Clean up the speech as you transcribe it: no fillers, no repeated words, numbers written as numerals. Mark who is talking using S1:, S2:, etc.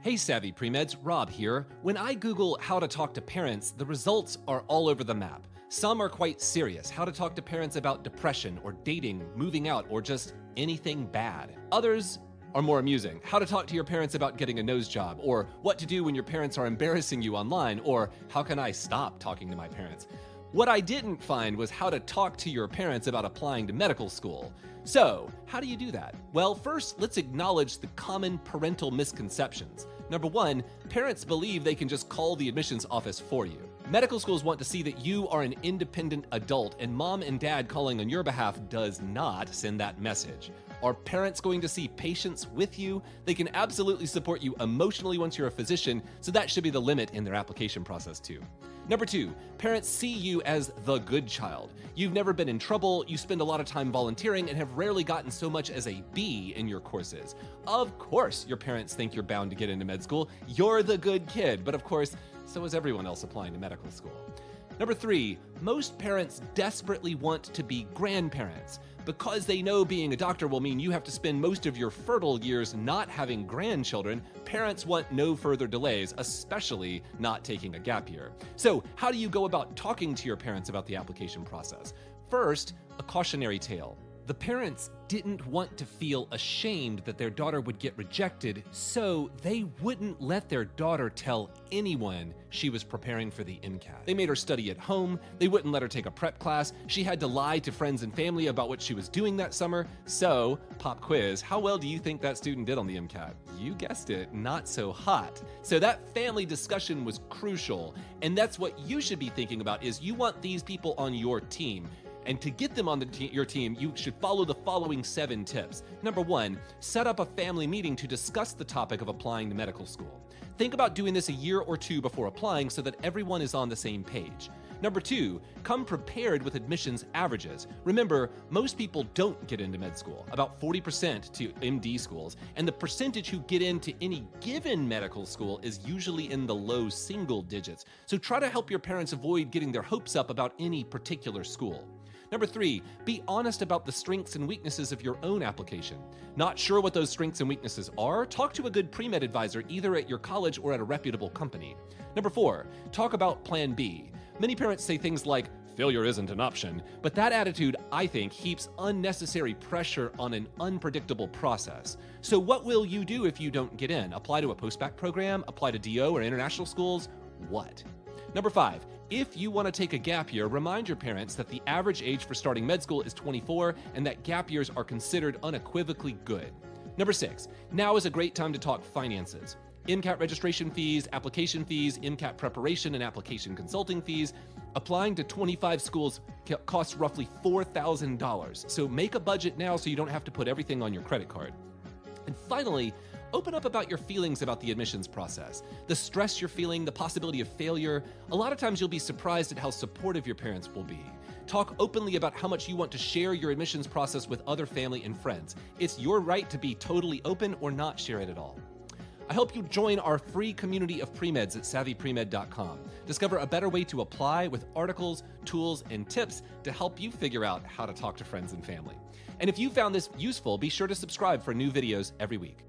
S1: Hey Savvy Premeds, Rob here. When I Google how to talk to parents, the results are all over the map. Some are quite serious, how to talk to parents about depression or dating, moving out, or just anything bad. Others are more amusing, how to talk to your parents about getting a nose job, or what to do when your parents are embarrassing you online, or how can I stop talking to my parents. What I didn't find was how to talk to your parents about applying to medical school. So, how do you do that? Well, first, let's acknowledge the common parental misconceptions. Number one, parents believe they can just call the admissions office for you. Medical schools want to see that you are an independent adult, and mom and dad calling on your behalf does not send that message. Are parents going to see patients with you? They can absolutely support you emotionally once you're a physician, so that should be the limit in their application process too. Number two, parents see you as the good child. You've never been in trouble, you spend a lot of time volunteering, and have rarely gotten so much as a B in your courses. Of course, your parents think you're bound to get into med school. You're the good kid, but of course, so is everyone else applying to medical school. Number three, most parents desperately want to be grandparents. Because they know being a doctor will mean you have to spend most of your fertile years not having grandchildren, parents want no further delays, especially not taking a gap year. So, how do you go about talking to your parents about the application process? First, a cautionary tale. The parents didn't want to feel ashamed that their daughter would get rejected, so they wouldn't let their daughter tell anyone she was preparing for the MCAT. They made her study at home, they wouldn't let her take a prep class, she had to lie to friends and family about what she was doing that summer. So, pop quiz, how well do you think that student did on the MCAT? You guessed it, not so hot. So that family discussion was crucial, and that's what you should be thinking about is you want these people on your team. And to get them on your team, you should follow the following 7 tips. Number one, set up a family meeting to discuss the topic of applying to medical school. Think about doing this a year or two before applying so that everyone is on the same page. Number two, come prepared with admissions averages. Remember, most people don't get into med school, about 40% to MD schools, and the percentage who get into any given medical school is usually in the low single digits. So try to help your parents avoid getting their hopes up about any particular school. Number three, be honest about the strengths and weaknesses of your own application. Not sure what those strengths and weaknesses are? Talk to a good pre-med advisor either at your college or at a reputable company. Number four, talk about Plan B. Many parents say things like, failure isn't an option, but that attitude, I think, heaps unnecessary pressure on an unpredictable process. So what will you do if you don't get in? Apply to a post-bac program? Apply to DO or international schools? What? Number five, if you want to take a gap year, remind your parents that the average age for starting med school is 24 and that gap years are considered unequivocally good. Number six, now is a great time to talk finances. MCAT registration fees, application fees, MCAT preparation and application consulting fees. Applying to 25 schools costs roughly $4,000. So make a budget now so you don't have to put everything on your credit card. And finally, open up about your feelings about the admissions process. The stress you're feeling, the possibility of failure. A lot of times you'll be surprised at how supportive your parents will be. Talk openly about how much you want to share your admissions process with other family and friends. It's your right to be totally open or not share it at all. I hope you join our free community of premeds at savvypremed.com. Discover a better way to apply with articles, tools, and tips to help you figure out how to talk to friends and family. And if you found this useful, be sure to subscribe for new videos every week.